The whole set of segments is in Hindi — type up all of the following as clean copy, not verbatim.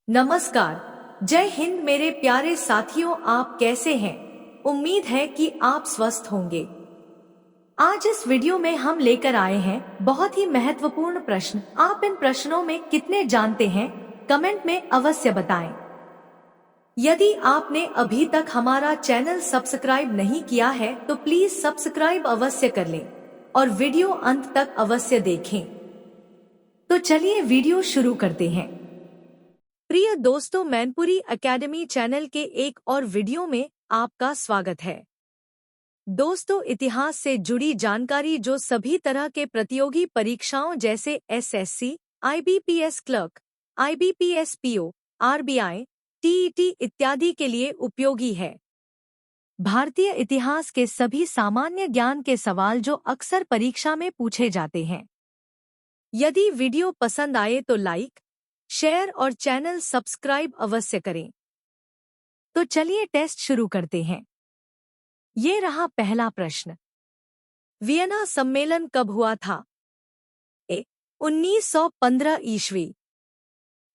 नमस्कार। जय हिंद मेरे प्यारे साथियों, आप कैसे हैं? उम्मीद है कि आप स्वस्थ होंगे। आज इस वीडियो में हम लेकर आए हैं बहुत ही महत्वपूर्ण प्रश्न। आप इन प्रश्नों में कितने जानते हैं, कमेंट में अवश्य बताएं। यदि आपने अभी तक हमारा चैनल सब्सक्राइब नहीं किया है तो प्लीज सब्सक्राइब अवश्य कर लें और वीडियो अंत तक अवश्य देखें। तो चलिए वीडियो शुरू करते हैं। प्रिय दोस्तों, मैनपुरी एकेडमी चैनल के एक और वीडियो में आपका स्वागत है। दोस्तों, इतिहास से जुड़ी जानकारी जो सभी तरह के प्रतियोगी परीक्षाओं जैसे SSC, IBPS clerk, IBPS PO, RBI, TET इत्यादि के लिए उपयोगी है। भारतीय इतिहास के सभी सामान्य ज्ञान के सवाल जो अक्सर परीक्षा में पूछे जाते हैं। यदि वीडियो पसंद आए तो लाइक, शेयर और चैनल सब्सक्राइब अवश्य करें। तो चलिए टेस्ट शुरू करते हैं। ये रहा पहला प्रश्न। वियना सम्मेलन कब हुआ था? ए. 1915 ईस्वी,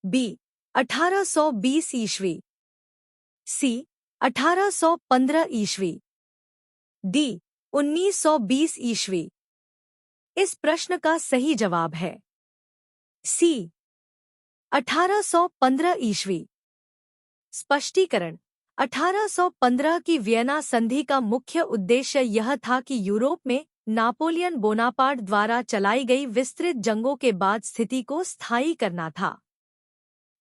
बी. 1820 ईस्वी, सी. 1815 ईस्वी, डी. 1920 ईस्वी। इस प्रश्न का सही जवाब है सी. 1815 ईस्वी। स्पष्टीकरण: 1815 की वियना संधि का मुख्य उद्देश्य यह था कि यूरोप में नापोलियन बोनापार्ट द्वारा चलाई गई विस्तृत जंगों के बाद स्थिति को स्थायी करना था।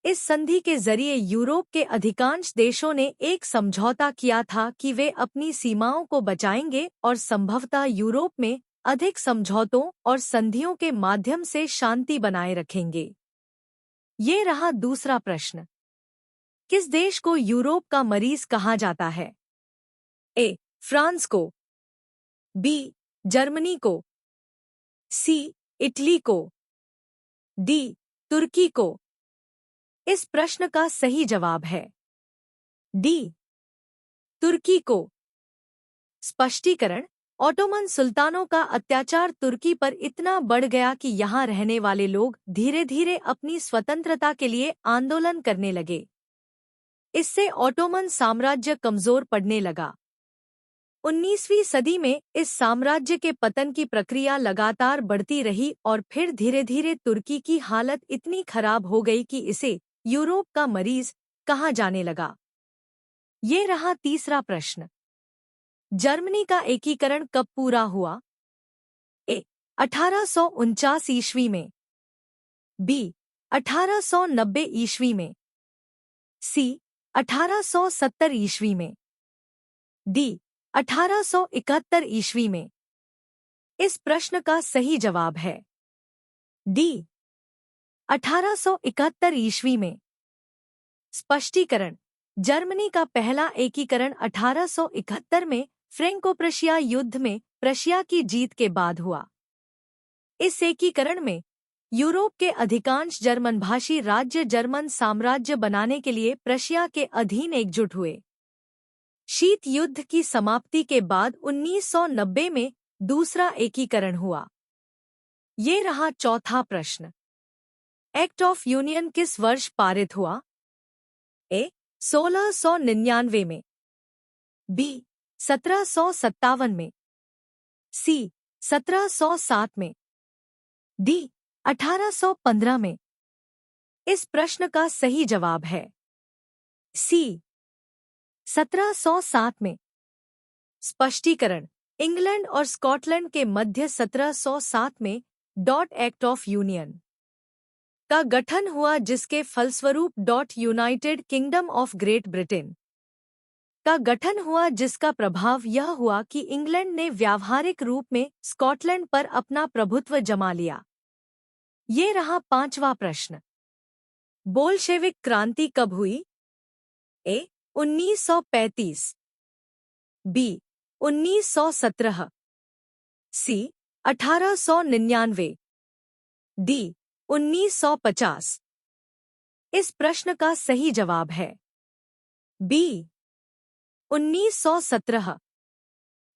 इस संधि के जरिए यूरोप के अधिकांश देशों ने एक समझौता किया था कि वे अपनी सीमाओं को बचाएंगे और संभवतः यूरोप में अधिक समझौतों और संधियों के माध्यम से शांति बनाए रखेंगे। ये रहा दूसरा प्रश्न। किस देश को यूरोप का मरीज कहा जाता है? ए. फ्रांस को, बी. जर्मनी को, सी. इटली को, डी. तुर्की को। इस प्रश्न का सही जवाब है डी. तुर्की को। स्पष्टीकरण: ऑटोमन सुल्तानों का अत्याचार तुर्की पर इतना बढ़ गया कि यहाँ रहने वाले लोग धीरे धीरे अपनी स्वतंत्रता के लिए आंदोलन करने लगे। इससे ऑटोमन साम्राज्य कमजोर पड़ने लगा। 19वीं सदी में इस साम्राज्य के पतन की प्रक्रिया लगातार बढ़ती रही और फिर धीरे धीरे तुर्की की हालत इतनी खराब हो गई कि इसे यूरोप का मरीज कहा जाने लगा। ये रहा तीसरा प्रश्न। जर्मनी का एकीकरण कब पूरा हुआ? ए. 1849 ईस्वी में, बी. 1890 ईस्वी में, सी. 1870 ईस्वी में, डी. 1871 ईस्वी में। इस प्रश्न का सही जवाब है डी. 1871 ईस्वी में। स्पष्टीकरण: जर्मनी का पहला एकीकरण 1871 में फ्रैंको प्रशिया युद्ध में प्रशिया की जीत के बाद हुआ। इस एकीकरण में यूरोप के अधिकांश जर्मन भाषी राज्य जर्मन साम्राज्य बनाने के लिए प्रशिया के अधीन एकजुट हुए। शीत युद्ध की समाप्ति के बाद 1990 में दूसरा एकीकरण हुआ। ये रहा चौथा प्रश्न। एक्ट ऑफ यूनियन किस वर्ष पारित हुआ? ए. 1699 में, बी. 1757 में, सी. 1707 में, डी. 1815 में। इस प्रश्न का सही जवाब है सी. 1707 में। स्पष्टीकरण: इंग्लैंड और स्कॉटलैंड के मध्य 1707 में एक्ट ऑफ यूनियन का गठन हुआ, जिसके फलस्वरूप United kingdom of great Britain का गठन हुआ, जिसका प्रभाव यह हुआ कि इंग्लैंड ने व्यावहारिक रूप में स्कॉटलैंड पर अपना प्रभुत्व जमा लिया। ये रहा पांचवा प्रश्न। बोल्शेविक क्रांति कब हुई? ए. 1935, बी. 1917, सी. 1899, डी. 1950। इस प्रश्न का सही जवाब है बी. 1917।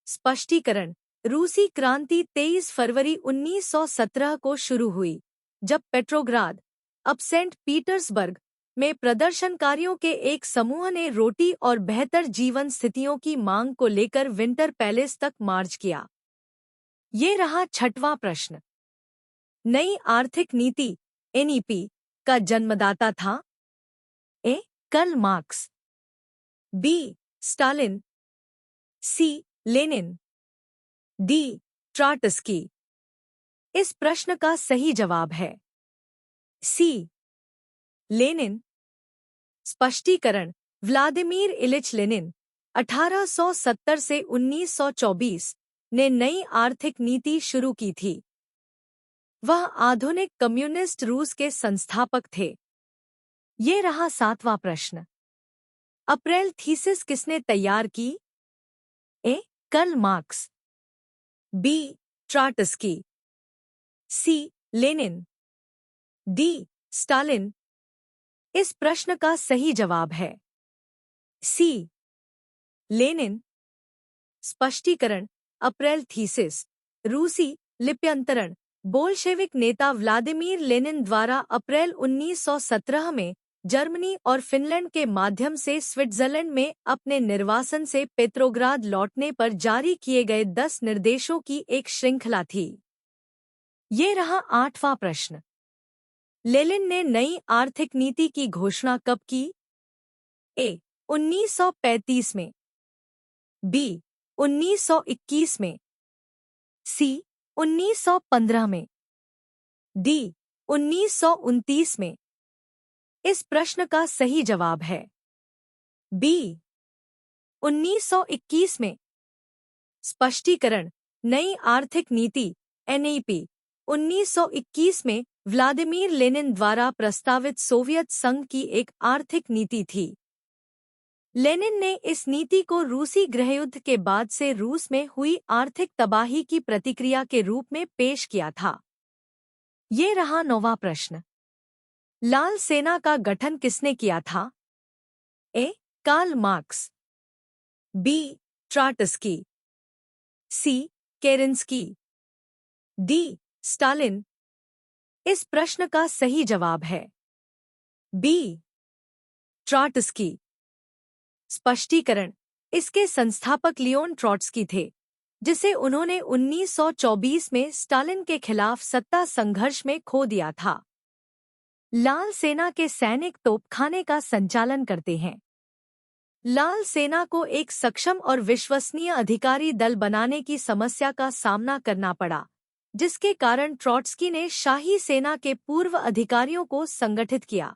स्पष्टीकरण: रूसी क्रांति 23 फरवरी 1917 को शुरू हुई, जब पेट्रोग्राद, अब सेंट पीटर्सबर्ग, में प्रदर्शनकारियों के एक समूह ने रोटी और बेहतर जीवन स्थितियों की मांग को लेकर विंटर पैलेस तक मार्च किया। ये रहा छठवां प्रश्न। नई आर्थिक नीति एनईपी का जन्मदाता था? A. Karl Marx, B. Stalin, C. Lenin, D. Trotsky. इस प्रश्न का सही जवाब है सी. लेनिन। स्पष्टीकरण: व्लादिमीर इलिच लेनिन 1870 से 1924 ने नई आर्थिक नीति शुरू की थी। वह आधुनिक कम्युनिस्ट रूस के संस्थापक थे। ये रहा सातवां प्रश्न। अप्रैल थीसिस किसने तैयार की? A. Karl Marx, B. Trotsky, C. Lenin, D. Stalin. इस प्रश्न का सही जवाब है सी. लेनिन। स्पष्टीकरण: अप्रैल थीसिस रूसी लिप्यंतरण बोल्शेविक नेता व्लादिमीर लेनिन द्वारा अप्रैल 1917 में जर्मनी और फिनलैंड के माध्यम से स्विट्जरलैंड में अपने निर्वासन से पेट्रोग्राद लौटने पर जारी किए गए 10 निर्देशों की एक श्रृंखला थी। ये रहा आठवां प्रश्न। लेनिन ने नई आर्थिक नीति की घोषणा कब की? ए. 1935 में, बी. 1921 में, सी. 1915 में, डी. 1929 में। इस प्रश्न का सही जवाब है बी. 1921 में। स्पष्टीकरण: नई आर्थिक नीति एनईपी 1921 में व्लादिमीर लेनिन द्वारा प्रस्तावित सोवियत संघ की एक आर्थिक नीति थी। लेनिन ने इस नीति को रूसी गृहयुद्ध के बाद से रूस में हुई आर्थिक तबाही की प्रतिक्रिया के रूप में पेश किया था। ये रहा नौवां प्रश्न। लाल सेना का गठन किसने किया था? A. Karl Marx, B. Trotsky, C. Kerensky, D. Stalin. इस प्रश्न का सही जवाब है बी. ट्रॉट्स्की। स्पष्टीकरण: इसके संस्थापक लियोन ट्रॉट्स्की थे, जिसे उन्होंने 1924 में स्टालिन के खिलाफ सत्ता संघर्ष में खो दिया था। लाल सेना के सैनिक तोपखाने का संचालन करते हैं। लाल सेना को एक सक्षम और विश्वसनीय अधिकारी दल बनाने की समस्या का सामना करना पड़ा, जिसके कारण ट्रॉट्स्की ने शाही सेना के पूर्व अधिकारियों को संगठित किया।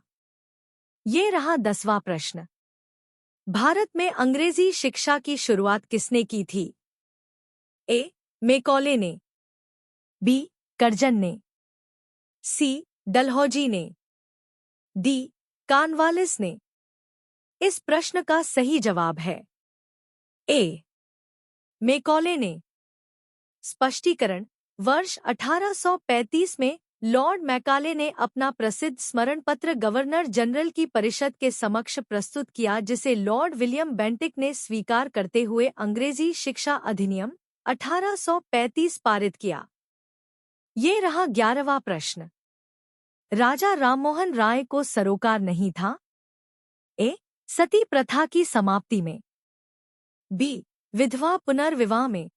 ये रहा 10वां प्रश्न। भारत में अंग्रेजी शिक्षा की शुरुआत किसने की थी? ए. मैकॉले ने, बी. कर्जन ने, सी. डलहौजी ने, डी. कॉर्नवालिस ने। इस प्रश्न का सही जवाब है ए. मैकॉले ने। स्पष्टीकरण: वर्ष 1835 में लॉर्ड मैकाले ने अपना प्रसिद्ध स्मरण पत्र गवर्नर जनरल की परिषद के समक्ष प्रस्तुत किया, जिसे लॉर्ड विलियम बेंटिक ने स्वीकार करते हुए अंग्रेजी शिक्षा अधिनियम 1835 पारित किया। ये रहा 11वां प्रश्न। राजा राममोहन राय को सरोकार नहीं था? ए. सती प्रथा की समाप्ति में, बी. विधवा पुनर्विवाह में,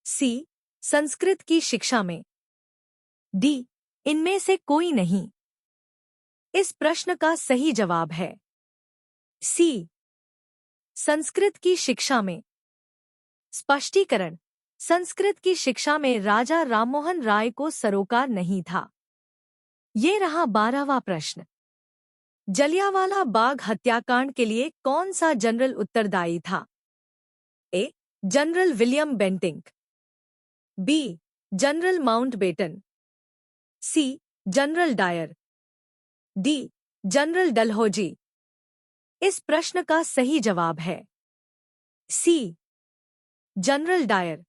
सी. संस्कृत की शिक्षा में, डी. इनमें से कोई नहीं। इस प्रश्न का सही जवाब है सी. संस्कृत की शिक्षा में। स्पष्टीकरण: संस्कृत की शिक्षा में राजा राममोहन राय को सरोकार नहीं था। ये रहा 12वां प्रश्न। जलियांवाला बाग हत्याकांड के लिए कौन सा जनरल उत्तरदायी था? A. General William Bentinck, B. General Mountbatten, C. General Dyer, D. General Dalhousie. इस प्रश्न का सही जवाब है सी. General Dyer.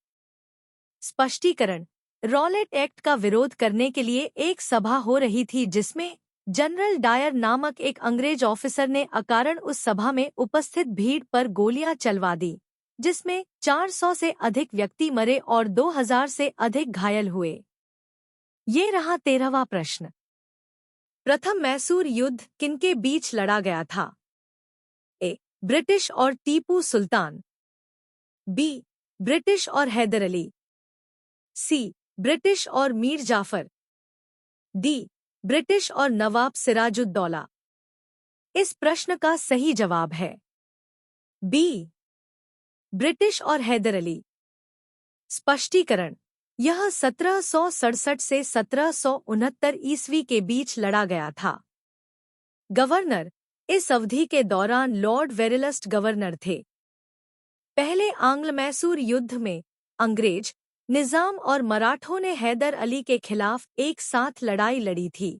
स्पष्टीकरण: रॉलेट एक्ट का विरोध करने के लिए एक सभा हो रही थी, जिसमें जनरल डायर नामक एक अंग्रेज ऑफिसर ने अकारण उस सभा में उपस्थित भीड़ पर गोलियां चलवा दी, जिसमें 400 से अधिक व्यक्ति मरे और 2000 से अधिक घायल हुए। ये रहा 13वां प्रश्न। प्रथम मैसूर युद्ध किनके बीच लड़ा गया था? ए. ब्रिटिश और टीपू सुल्तान। बी. ब्रिटिश और हैदर अली। सी. ब्रिटिश और मीर जाफर। डी. ब्रिटिश और नवाब सिराजुद्दौला। इस प्रश्न का सही जवाब है बी. ब्रिटिश और हैदर अली। स्पष्टीकरण: यह 1767 से 1769 ईस्वी के बीच लड़ा गया था। गवर्नर: इस अवधि के दौरान लॉर्ड वेरेलस्ट गवर्नर थे। पहले आंग्ल मैसूर युद्ध में अंग्रेज निजाम और मराठों ने हैदर अली के खिलाफ एक साथ लड़ाई लड़ी थी।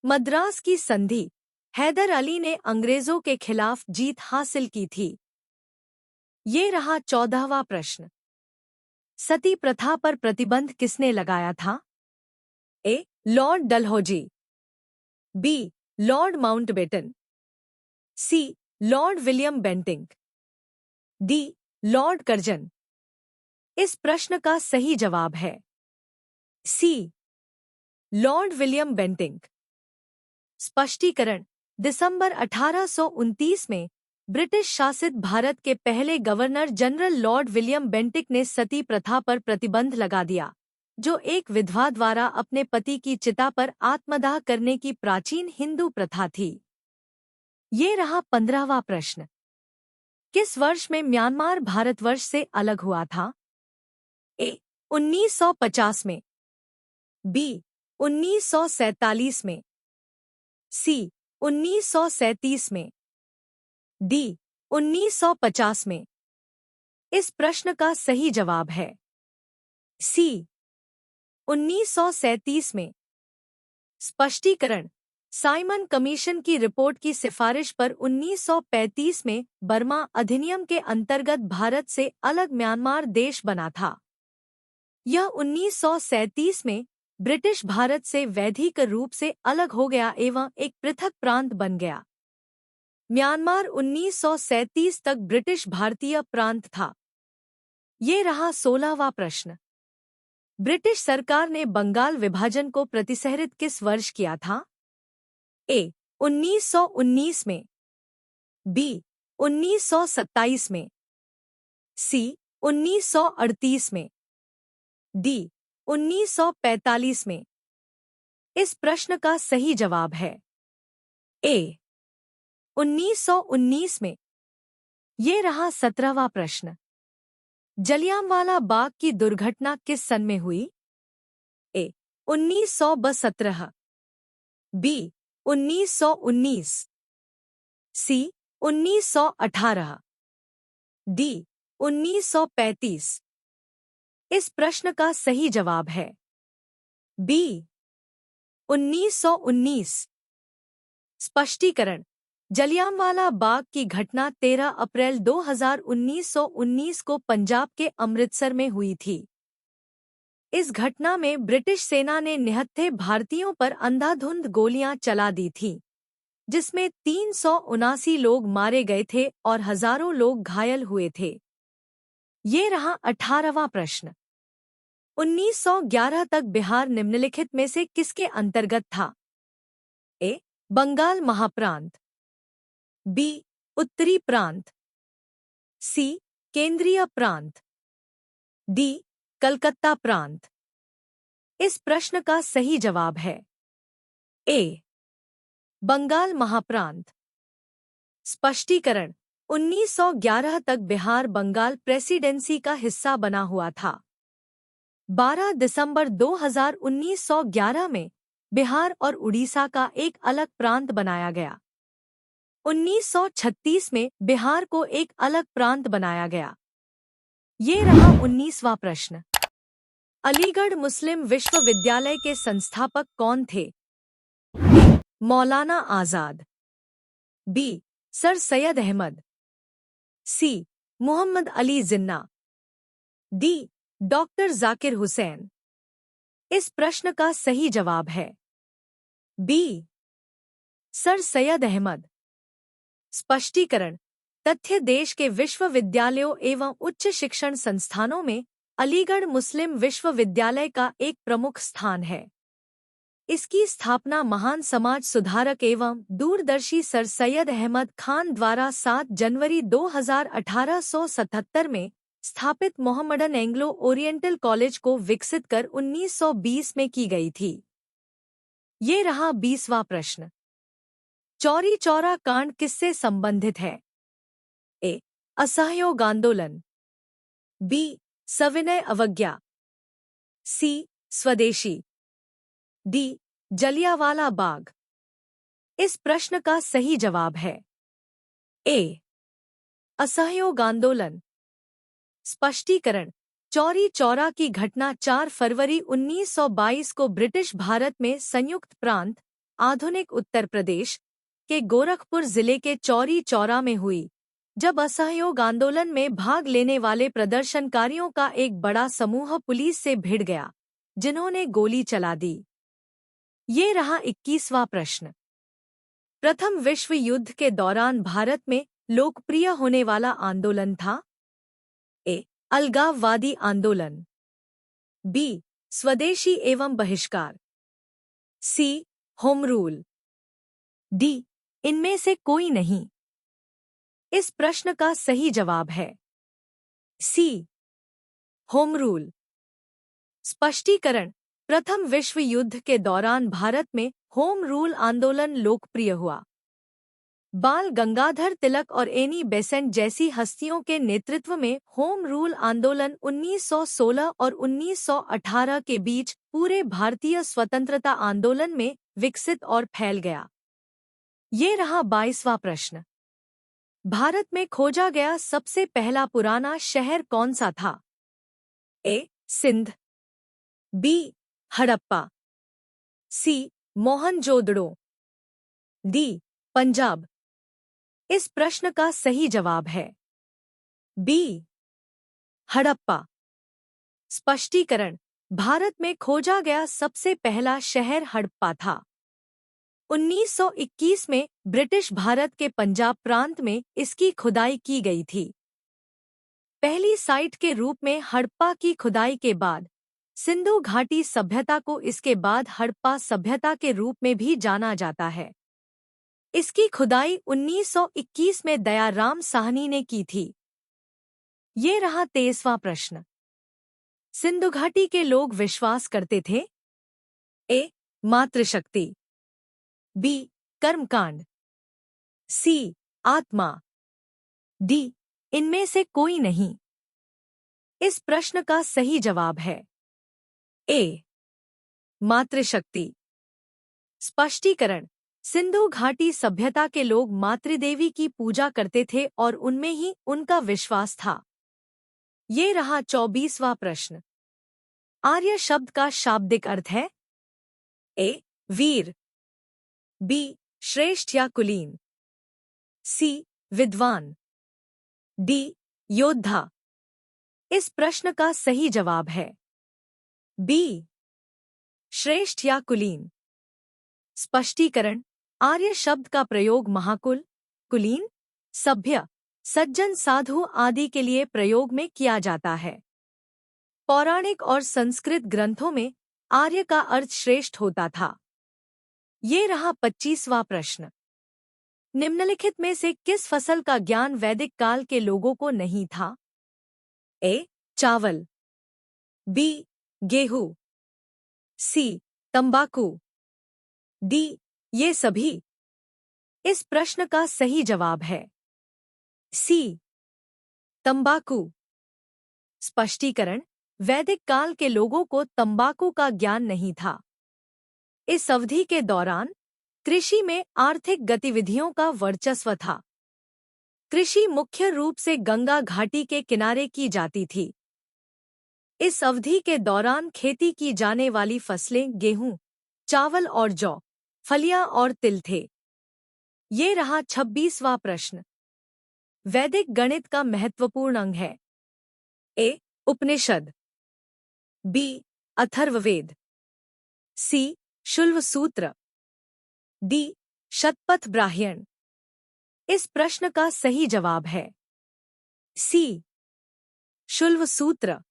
मद्रास की संधि: हैदर अली ने अंग्रेजों के खिलाफ जीत हासिल की थी। ये रहा 14वां प्रश्न। सती प्रथा पर प्रतिबंध किसने लगाया था? A. Lord Dalhousie. B. Lord Mountbatten. C. Lord William Bentinck. D. Lord Curzon. इस प्रश्न का सही जवाब है सी. Lord William Bentinck. स्पष्टीकरण: दिसंबर 1829 में ब्रिटिश शासित भारत के पहले governor general Lord William Bentinck ने सती प्रथा पर प्रतिबंध लगा दिया, जो एक विधवा द्वारा अपने पति की चिता पर आत्मदाह करने की प्राचीन हिंदू प्रथा थी। ये रहा 15वां प्रश्न। किस वर्ष में म्यांमार भारतवर्ष से अलग हुआ था? ए. 1950 में। बी. 1947 में। सी. 1937 में। डी. 1950 में। इस प्रश्न का सही जवाब है सी. 1937 में। स्पष्टीकरण: साइमन कमीशन की रिपोर्ट की सिफारिश पर 1935 में बर्मा अधिनियम के अंतर्गत भारत से अलग म्यांमार देश बना था। यह 1937 में ब्रिटिश भारत से वैधिक रूप से अलग हो गया एवं एक पृथक प्रांत बन गया। म्यांमार 1937 तक ब्रिटिश भारतीय प्रांत था। ये रहा 16वां प्रश्न। ब्रिटिश सरकार ने बंगाल विभाजन को प्रतिशहरित किस वर्ष किया था? ए. 1919 में। बी. 1927 में। सी. 1938 में। डी. 1945 में। इस प्रश्न का सही जवाब है ए. 1919 में। ये रहा 17वां प्रश्न। जलियांवाला बाग की दुर्घटना किस सन में हुई? ए. 1917। बी. 1919। सी. 1918। डी. 1935। इस प्रश्न का सही जवाब है बी. 1919। स्पष्टीकरण: जलियांवाला बाग की घटना 13 अप्रैल 1919 को पंजाब के अमृतसर में हुई थी। इस घटना में ब्रिटिश सेना ने निहत्थे भारतीयों पर अंधाधुंध गोलियां चला दी थीं, जिसमें 379 लोग मारे गए थे और हजारों लोग घायल हुए थे। ये रहा 18वां प्रश्न। 1911 तक बिहार निम्नलिखित में से किसके अंतर्गत था? ए. बंगाल महाप्रांत। बी. उत्तरी प्रांत। सी. केंद्रीय प्रांत। डी. कलकत्ता प्रांत। इस प्रश्न का सही जवाब है ए. बंगाल महाप्रांत। स्पष्टीकरण: 1911 तक बिहार बंगाल प्रेसिडेंसी का हिस्सा बना हुआ था। 12 दिसंबर 1911 में बिहार और उड़ीसा का एक अलग प्रांत बनाया गया। 1936 में बिहार को एक अलग प्रांत बनाया गया। ये रहा 19वां प्रश्न। अलीगढ़ मुस्लिम विश्वविद्यालय के संस्थापक कौन थे? ए. मौलाना आजाद। बी. सर सैयद अहमद। सी. मोहम्मद अली जिन्ना। डी. डॉक्टर जाकिर हुसैन। इस प्रश्न का सही जवाब है बी. सर सैयद अहमद। स्पष्टीकरण: तथ्य देश के विश्वविद्यालयों एवं उच्च शिक्षण संस्थानों में अलीगढ़ मुस्लिम विश्वविद्यालय का एक प्रमुख स्थान है। इसकी स्थापना महान समाज सुधारक एवं दूरदर्शी सर सैयद अहमद खान द्वारा 7 जनवरी 1877 में स्थापित मोहम्मडन एंग्लो ओरिएंटल कॉलेज को विकसित कर 1920 में की गई थी। ये रहा 20वां प्रश्न। चौरी चौरा कांड किससे संबंधित है? ए. असहयोग आंदोलन, बी. सविनय अवज्ञा, सी. स्वदेशी, डी. जलियांवाला बाग। इस प्रश्न का सही जवाब है ए. असहयोग आंदोलन। स्पष्टीकरण: चौरी चौरा की घटना 4 फरवरी 1922 को ब्रिटिश भारत में संयुक्त प्रांत, आधुनिक उत्तर प्रदेश के गोरखपुर जिले के चौरी चौरा में हुई, जब असहयोग आंदोलन में भाग लेने वाले प्रदर्शनकारियों का एक बड़ा समूह पुलिस से भिड़ गया, जिन्होंने गोली चला दी। ये रहा 21वां प्रश्न। प्रथम विश्व युद्ध के दौरान भारत में लोकप्रिय होने वाला आंदोलन था? ए. अलगाववादी आंदोलन, बी. स्वदेशी एवं बहिष्कार, सी. Home rule, D. इनमें से कोई नहीं। इस प्रश्न का सही जवाब है सी. Home rule. स्पष्टीकरण: प्रथम विश्व युद्ध के दौरान भारत में होम रूल आंदोलन लोकप्रिय हुआ। बाल गंगाधर तिलक और एनी बेसेंट जैसी हस्तियों के नेतृत्व में होम रूल आंदोलन 1916 और 1918 के बीच पूरे भारतीय स्वतंत्रता आंदोलन में विकसित और फैल गया। ये रहा 22वां प्रश्न। भारत में खोजा गया सबसे पहला पुराना शहर कौन सा था? ए. सिंध, बी. हड़प्पा, सी. मोहनजोदड़ो, डी. पंजाब। इस प्रश्न का सही जवाब है बी. हड़प्पा। स्पष्टीकरण: भारत में खोजा गया सबसे पहला शहर हड़प्पा था। 1921 में ब्रिटिश भारत के पंजाब प्रांत में इसकी खुदाई की गई थी। पहली साइट के रूप में हड़प्पा की खुदाई के बाद सिंधु घाटी सभ्यता को इसके बाद हड़प्पा सभ्यता के रूप में भी जाना जाता है। इसकी खुदाई 1921 में दयाराम साहनी ने की थी। ये रहा 23वां प्रश्न। सिंधु घाटी के लोग विश्वास करते थे? ए. मातृशक्ति, बी. कर्मकांड, सी. आत्मा, डी. इनमें से कोई नहीं। इस प्रश्न का सही जवाब है ए. मातृशक्ति। स्पष्टीकरण: सिंधु घाटी सभ्यता के लोग मातृदेवी की पूजा करते थे और उनमें ही उनका विश्वास था। ये रहा 24वां प्रश्न। आर्य शब्द का शाब्दिक अर्थ है? ए. वीर, बी. श्रेष्ठ या कुलीन, सी. विद्वान, डी. योद्धा। इस प्रश्न का सही जवाब है बी. श्रेष्ठ या कुलीन। स्पष्टीकरण: आर्य शब्द का प्रयोग महाकुल, कुलीन, सभ्य, सज्जन, साधु आदि के लिए प्रयोग में किया जाता है। पौराणिक और संस्कृत ग्रंथों में आर्य का अर्थ श्रेष्ठ होता था। ये रहा 25वां प्रश्न। निम्नलिखित में से किस फसल का ज्ञान वैदिक काल के लोगों को नहीं था? ए. चावल, बी. गेहूं, सी. तंबाकू, डी. ये सभी। इस प्रश्न का सही जवाब है सी. तंबाकू। स्पष्टीकरण: वैदिक काल के लोगों को तंबाकू का ज्ञान नहीं था। इस अवधि के दौरान कृषि में आर्थिक गतिविधियों का वर्चस्व था। कृषि मुख्य रूप से गंगा घाटी के किनारे की जाती थी। इस अवधि के दौरान खेती की जाने वाली फसलें गेहूं, चावल और जौ, फलियां और तिल थे। ये रहा 26वां प्रश्न। वैदिक गणित का महत्वपूर्ण अंग है? ए. उपनिषद, बी. अथर्ववेद, सी. शुल्व सूत्र, डी. शतपथ ब्राह्मण। इस प्रश्न का सही जवाब है सी. शुल्व सूत्र।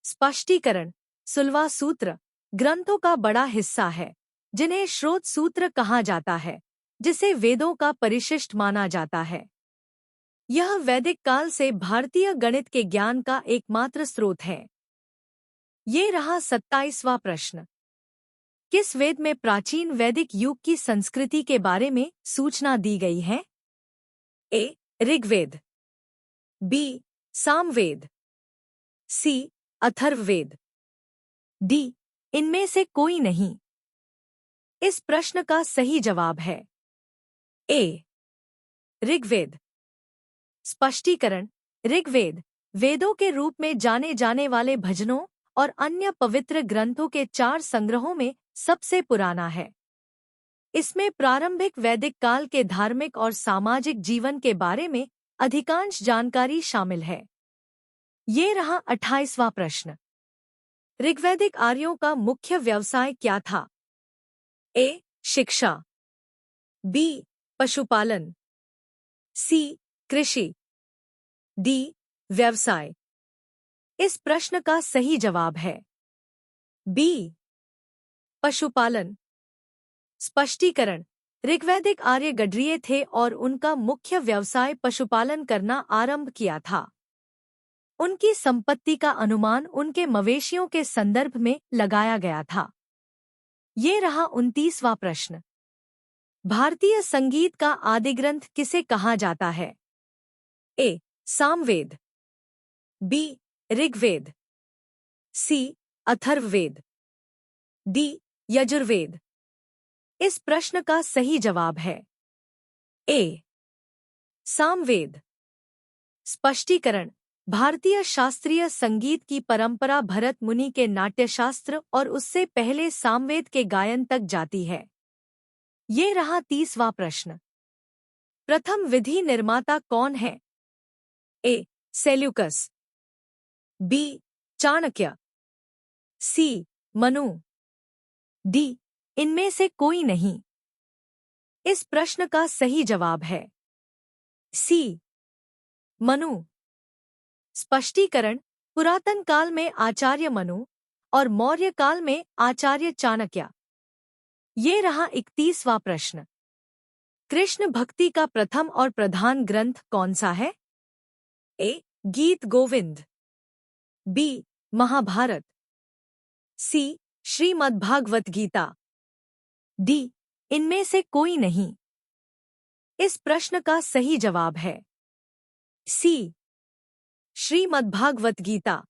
स्पष्टीकरण: शुल्वा सूत्र ग्रंथों का बड़ा हिस्सा है जिन्हें स्रोत सूत्र कहा जाता है, जिसे वेदों का परिशिष्ट माना जाता है। यह वैदिक काल से भारतीय गणित के ज्ञान का एकमात्र स्रोत है। ये रहा 27वां प्रश्न। किस वेद में प्राचीन वैदिक युग की संस्कृति के बारे में सूचना दी गई है? ए. ऋग्वेद, बी. सामवेद, सी. अथर्ववेद, डी. इनमें से कोई नहीं। इस प्रश्न का सही जवाब है ए. ऋग्वेद। स्पष्टीकरण। ऋग्वेद वेदों के रूप में जाने जाने वाले भजनों और अन्य पवित्र ग्रंथों के 4 संग्रहों में सबसे पुराना है। इसमें प्रारंभिक वैदिक काल के धार्मिक और सामाजिक जीवन के बारे में अधिकांश जानकारी शामिल है। ये रहा 28वां प्रश्न। ऋग्वैदिक आर्यों का मुख्य व्यवसाय क्या था? ए. शिक्षा, बी. पशुपालन, सी. कृषि, डी. व्यवसाय। इस प्रश्न का सही जवाब है बी. पशुपालन। स्पष्टीकरण। ऋग्वैदिक आर्य गडरिये थे और उनका मुख्य व्यवसाय पशुपालन करना आरंभ किया था। उनकी संपत्ति का अनुमान उनके मवेशियों के संदर्भ में लगाया गया था। ये रहा 29वां प्रश्न। भारतीय संगीत का आदिग्रंथ किसे कहा जाता है? ए. सामवेद, बी. ऋग्वेद, सी. अथर्ववेद, डी. यजुर्वेद। इस प्रश्न का सही जवाब है ए. सामवेद। स्पष्टीकरण। भारतीय शास्त्रीय संगीत की परंपरा भरत मुनि के नाट्यशास्त्र और उससे पहले सामवेद के गायन तक जाती है। ये रहा 30वां प्रश्न। प्रथम विधि निर्माता कौन है? A. Seleucus, B. Chanakya, C. Manu, D. इनमें से कोई नहीं। इस प्रश्न का सही जवाब है सी. मनु। स्पष्टीकरण। पुरातन काल में आचार्य मनु और मौर्य काल में आचार्य चाणक्य। ये रहा 31वां प्रश्न। कृष्ण भक्ति का प्रथम और प्रधान ग्रंथ कौन सा है? ए. गीत गोविंद, बी. महाभारत, सी. श्रीमद्भागवत गीता, डी. इनमें से कोई नहीं। इस प्रश्न का सही जवाब है सी. श्रीमद्भागवत गीता।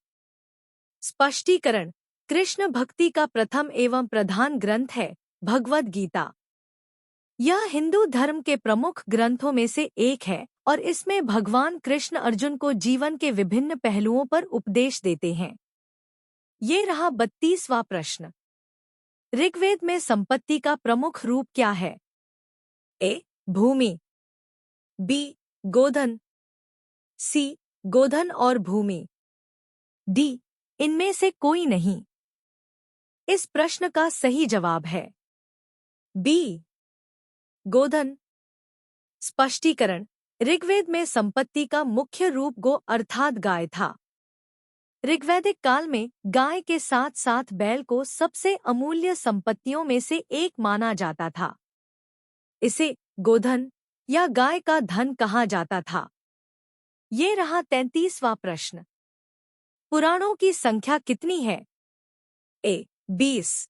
स्पष्टीकरण। कृष्ण भक्ति का प्रथम एवं प्रधान ग्रंथ है भगवद गीता। यह हिंदू धर्म के प्रमुख ग्रंथों में से एक है और इसमें भगवान कृष्ण अर्जुन को जीवन के विभिन्न पहलुओं पर उपदेश देते हैं। ये रहा 32वां प्रश्न। ऋग्वेद में संपत्ति का प्रमुख रूप क्या है? ए. भूमि, बी. गोधन, सी. गोधन और भूमि, डी. इनमें से कोई नहीं। इस प्रश्न का सही जवाब है बी. गोधन। स्पष्टीकरण। ऋग्वेद में संपत्ति का मुख्य रूप गो अर्थात गाय था। ऋग्वैदिक काल में गाय के साथ साथ बैल को सबसे अमूल्य संपत्तियों में से एक माना जाता था। इसे गोधन या गाय का धन कहा जाता था। ये रहा 33वां प्रश्न। पुराणों की संख्या कितनी है? ए. 20,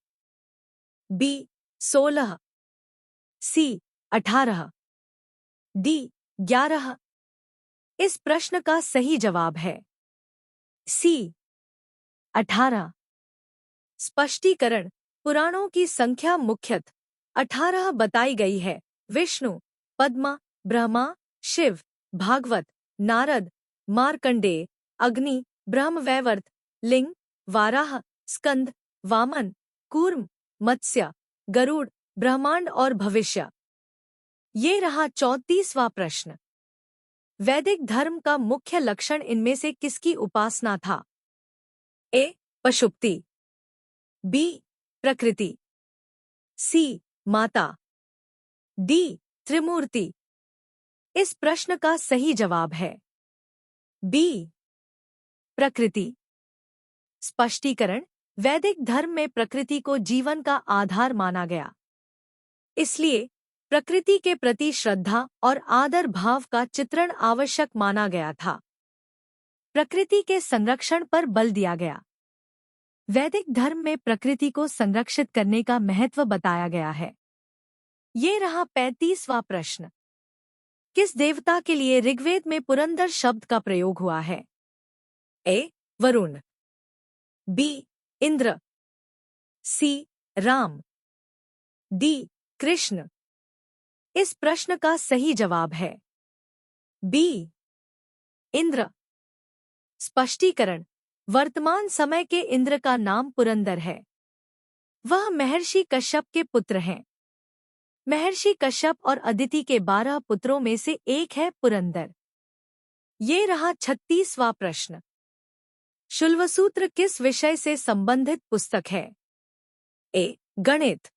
बी. 16, सी. 18, डी. 11। इस प्रश्न का सही जवाब है सी. 18। स्पष्टीकरण। पुराणों की संख्या मुख्यतः 18 बताई गई है। विष्णु, पद्मा, ब्रह्मा, शिव, भागवत, नारद, मार्कंडेय, अग्नि, ब्रह्मवैवर्त, लिंग, वाराह, स्कंद, वामन, कूर्म, मत्स्य, गरुड़, ब्रह्मांड और भविष्य। ये रहा 34वां प्रश्न। वैदिक धर्म का मुख्य लक्षण इनमें से किसकी उपासना था? ए. पशुपति, बी. प्रकृति, सी. माता, डी. त्रिमूर्ति। इस प्रश्न का सही जवाब है बी. प्रकृति। स्पष्टीकरण। वैदिक धर्म में प्रकृति को जीवन का आधार माना गया। इसलिए प्रकृति के प्रति श्रद्धा और आदर भाव का चित्रण आवश्यक माना गया था। प्रकृति के संरक्षण पर बल दिया गया। वैदिक धर्म में प्रकृति को संरक्षित करने का महत्व बताया गया है। ये रहा 35वां प्रश्न। किस देवता के लिए ऋग्वेद में पुरंदर शब्द का प्रयोग हुआ है? ए. वरुण, बी. इंद्र, सी. राम, डी. कृष्ण। इस प्रश्न का सही जवाब है बी. इंद्र। स्पष्टीकरण: वर्तमान समय के इंद्र का नाम पुरंदर है। वह महर्षि कश्यप के पुत्र हैं। महर्षि कश्यप और अदिति के 12 पुत्रों में से एक है पुरंदर। ये रहा 36वां प्रश्न। शुल्वसूत्र किस विषय से संबंधित पुस्तक है? ए. गणित,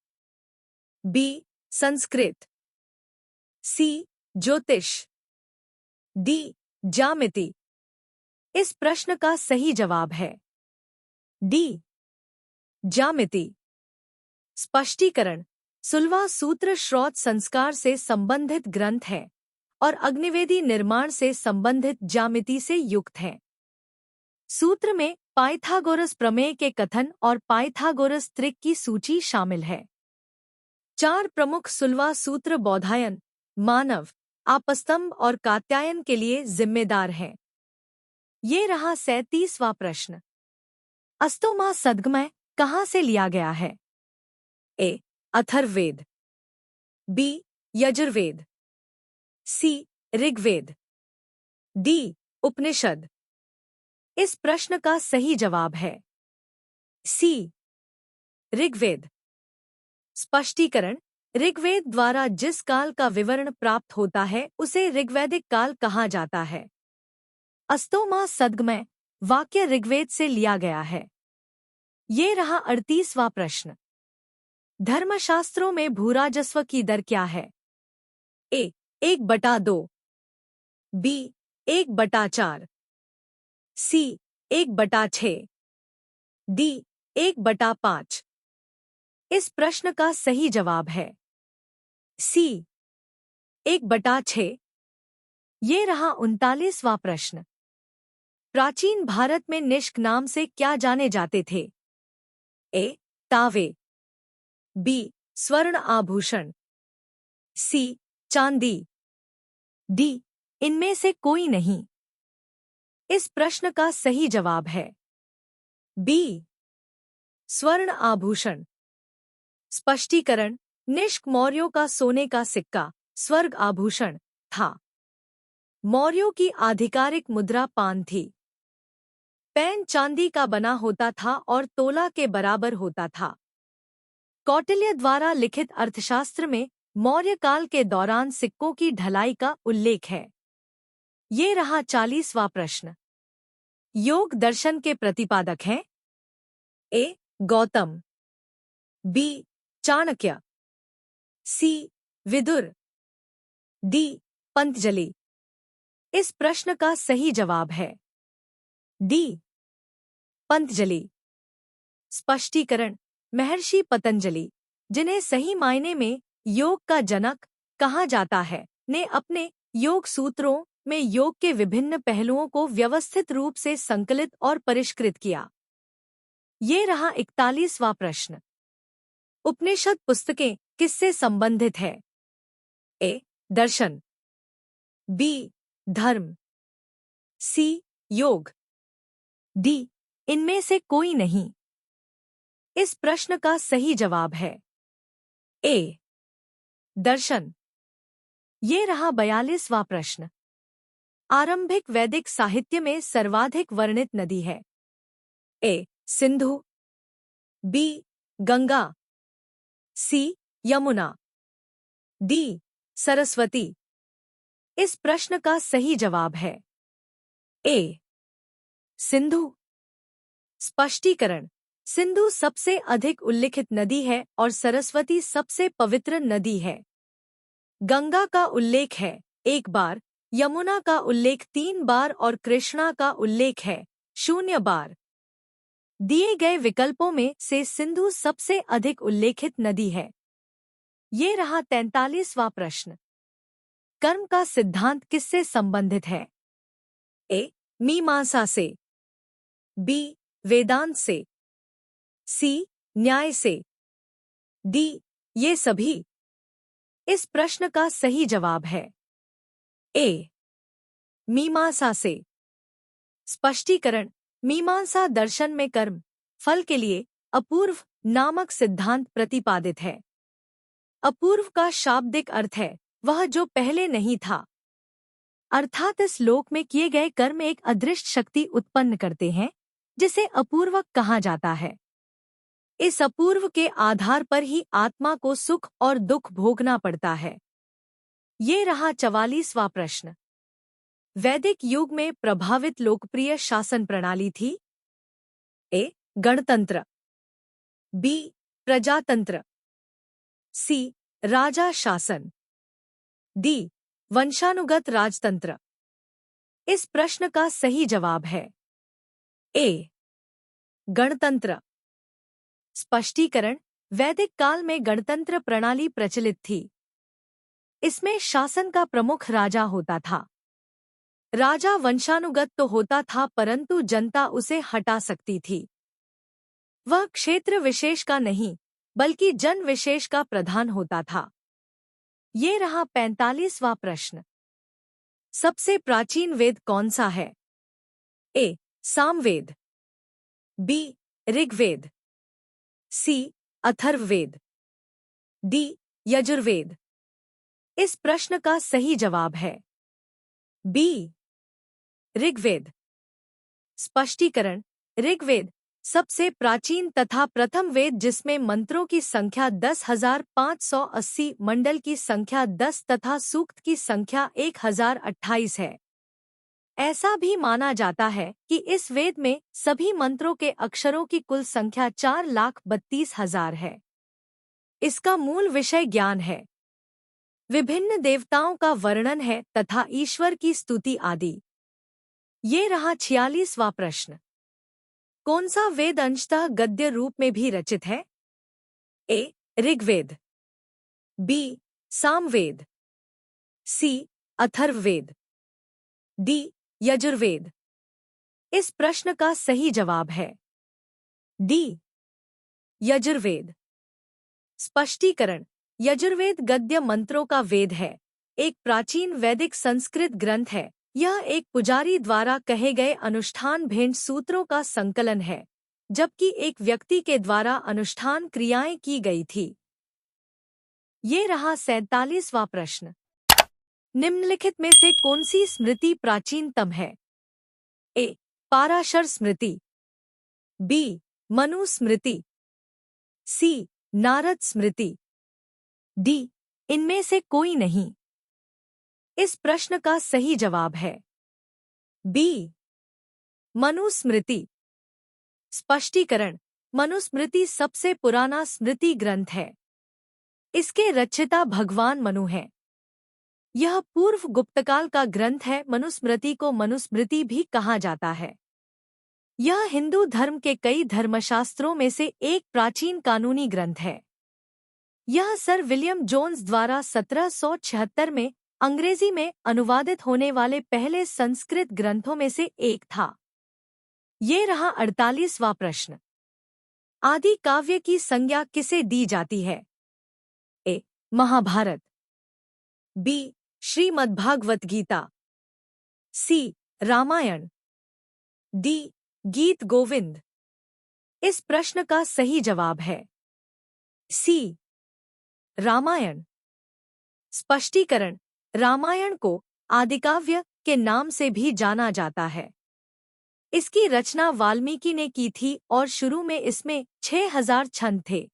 बी. संस्कृत, सी. ज्योतिष, डी. ज्यामिति। इस प्रश्न का सही जवाब है डी. ज्यामिति। स्पष्टीकरण: शुल्वा सूत्र श्रौत संस्कार से संबंधित ग्रंथ है और अग्निवेदी निर्माण से संबंधित ज्यामिति से युक्त है। सूत्र में पाइथागोरस प्रमेय के कथन और पाइथागोरस त्रिक की सूची शामिल है। 4 प्रमुख शुल्वा सूत्र बौधायन, मानव, आपस्तंभ और कात्यायन के लिए जिम्मेदार हैं। ये रहा 37वां प्रश्न। अस्तोमा सद्गमय कहाँ से लिया गया है? ए. अथर्ववेद, बी. यजुर्वेद, सी. ऋग्वेद, डी. उपनिषद। इस प्रश्न का सही जवाब है सी. ऋग्वेद। स्पष्टीकरण: ऋग्वेद द्वारा जिस काल का विवरण प्राप्त होता है उसे ऋग्वैदिक काल कहा जाता है। अस्तोमा सद्गमय वाक्य ऋग्वेद से लिया गया है। ये रहा 38वां प्रश्न। धर्मशास्त्रों में भूराजस्व की दर क्या है? ए. 1/2, बी. 1/4, सी. 1/6, डी. 1/5। इस प्रश्न का सही जवाब है सी. 1/6। ये रहा 39वां प्रश्न। प्राचीन भारत में निष्क नाम से क्या जाने जाते थे? ए. तावे, बी. स्वर्ण आभूषण, सी. चांदी, डी. इनमें से कोई नहीं। इस प्रश्न का सही जवाब है बी. स्वर्ण आभूषण। स्पष्टीकरण: निष्क मौर्यों का सोने का सिक्का स्वर्ग आभूषण था। मौर्यों की आधिकारिक मुद्रा पान थी। पैन चांदी का बना होता था और तोला के बराबर होता था। कौटिल्य द्वारा लिखित अर्थशास्त्र में मौर्य काल के दौरान सिक्कों की ढलाई का उल्लेख है। ये रहा 40वां प्रश्न। योग दर्शन के प्रतिपादक हैं? ए. गौतम, बी. चाणक्य, सी. विदुर, डी. पतंजलि। इस प्रश्न का सही जवाब है डी. पतंजलि। स्पष्टीकरण: महर्षि पतंजलि, जिन्हें सही मायने में योग का जनक कहा जाता है, ने अपने योग सूत्रों में योग के विभिन्न पहलुओं को व्यवस्थित रूप से संकलित और परिष्कृत किया। ये रहा 41वां प्रश्न। उपनिषद पुस्तकें किससे संबंधित है? ए. दर्शन, बी. धर्म, सी. योग, डी. इनमें से कोई नहीं। इस प्रश्न का सही जवाब है ए. दर्शन। ये रहा 42वां प्रश्न। आरंभिक वैदिक साहित्य में सर्वाधिक वर्णित नदी है? ए. सिंधु, बी. गंगा, सी. यमुना, डी. सरस्वती। इस प्रश्न का सही जवाब है ए. सिंधु। स्पष्टीकरण: सिंधु सबसे अधिक उल्लिखित नदी है और सरस्वती सबसे पवित्र नदी है। गंगा का उल्लेख है 1 बार, यमुना का उल्लेख 3 बार और कृष्णा का उल्लेख है 0 बार। दिए गए विकल्पों में से सिंधु सबसे अधिक उल्लेखित नदी है। ये रहा 43वां प्रश्न। कर्म का सिद्धांत किससे संबंधित है? ए. मीमांसा से, बी. वेदांत से, सी. न्याय से, डी. ये सभी। इस प्रश्न का सही जवाब है ए. मीमांसा से। स्पष्टीकरण। मीमांसा दर्शन में कर्म फल के लिए अपूर्व नामक सिद्धांत प्रतिपादित है। अपूर्व का शाब्दिक अर्थ है वह जो पहले नहीं था, अर्थात इस लोक में किए गए कर्म एक अदृश्य शक्ति उत्पन्न करते हैं जिसे अपूर्वक कहा जाता है। इस अपूर्व के आधार पर ही आत्मा को सुख और दुख भोगना पड़ता है। ये रहा 44वां प्रश्न। वैदिक युग में प्रभावित लोकप्रिय शासन प्रणाली थी? ए. गणतंत्र, बी. प्रजातंत्र, सी. राजा शासन, डी. वंशानुगत राजतंत्र। इस प्रश्न का सही जवाब है ए. गणतंत्र। स्पष्टीकरण। वैदिक काल में गणतंत्र प्रणाली प्रचलित थी। इसमें शासन का प्रमुख राजा होता था। राजा वंशानुगत तो होता था परंतु जनता उसे हटा सकती थी। वह क्षेत्र विशेष का नहीं बल्कि जन विशेष का प्रधान होता था। ये रहा 45वां प्रश्न। सबसे प्राचीन वेद कौन सा है? ए. सामवेद, बी. ऋग्वेद, सी. अथर्ववेद, डी. यजुर्वेद। इस प्रश्न का सही जवाब है बी. ऋग्वेद। स्पष्टीकरण। ऋग्वेद सबसे प्राचीन तथा प्रथम वेद जिसमें मंत्रों की संख्या 10,580, मंडल की संख्या 10 तथा सूक्त की संख्या 1028 है। ऐसा भी माना जाता है कि इस वेद में सभी मंत्रों के अक्षरों की कुल संख्या 4,32,000 है। इसका मूल विषय ज्ञान है, विभिन्न देवताओं का वर्णन है तथा ईश्वर की स्तुति आदि। ये रहा 46वां प्रश्न। कौन सा वेद अंशतः गद्य रूप में भी रचित है? ए. ऋग्वेद, बी. सामवेद, सी. अथर्ववेद, डी. यजुर्वेद। इस प्रश्न का सही जवाब है डी. यजुर्वेद। स्पष्टीकरण। यजुर्वेद गद्य मंत्रों का वेद है, एक प्राचीन वैदिक संस्कृत ग्रंथ है। यह एक पुजारी द्वारा कहे गए अनुष्ठान भेंट सूत्रों का संकलन है, जबकि एक व्यक्ति के द्वारा अनुष्ठान क्रियाएं की गई थी। ये रहा 47वां प्रश्न। निम्नलिखित में से कौन सी स्मृति प्राचीनतम है? ए. पाराशर स्मृति, बी. मनु स्मृति, सी. नारद स्मृति, डी. इनमें से कोई नहीं। इस प्रश्न का सही जवाब है बी. मनुस्मृति। स्पष्टीकरण। मनुस्मृति सबसे पुराना स्मृति ग्रंथ है। इसके रचयिता भगवान मनु हैं। यह पूर्व गुप्तकाल का ग्रंथ है। मनुस्मृति को मनुस्मृति भी कहा जाता है। यह हिंदू धर्म के कई धर्मशास्त्रों में से एक प्राचीन कानूनी ग्रंथ है। यह सर विलियम जोन्स द्वारा 1776 में अंग्रेजी में अनुवादित होने वाले पहले संस्कृत ग्रंथों में से एक था। ये रहा 48वां प्रश्न। आदि काव्य की संज्ञा किसे दी जाती है? ए. महाभारत, बी. श्रीमद्भागवत गीता, सी. रामायण, डी. गीत गोविंद। इस प्रश्न का सही जवाब है सी. रामायण। स्पष्टीकरण। रामायण को आदिकाव्य के नाम से भी जाना जाता है। इसकी रचना वाल्मीकि ने की थी और शुरू में इसमें 6,000 छंद थे।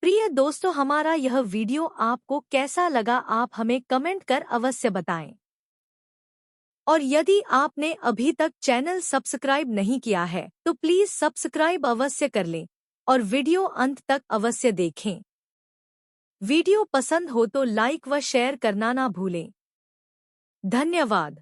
प्रिय दोस्तों, हमारा यह वीडियो आपको कैसा लगा आप हमें कमेंट कर अवश्य बताएं। और यदि आपने अभी तक चैनल सब्सक्राइब नहीं किया है तो प्लीज सब्सक्राइब अवश्य कर लें और वीडियो अंत तक अवश्य देखें। वीडियो पसंद हो तो लाइक व शेयर करना ना भूलें। धन्यवाद।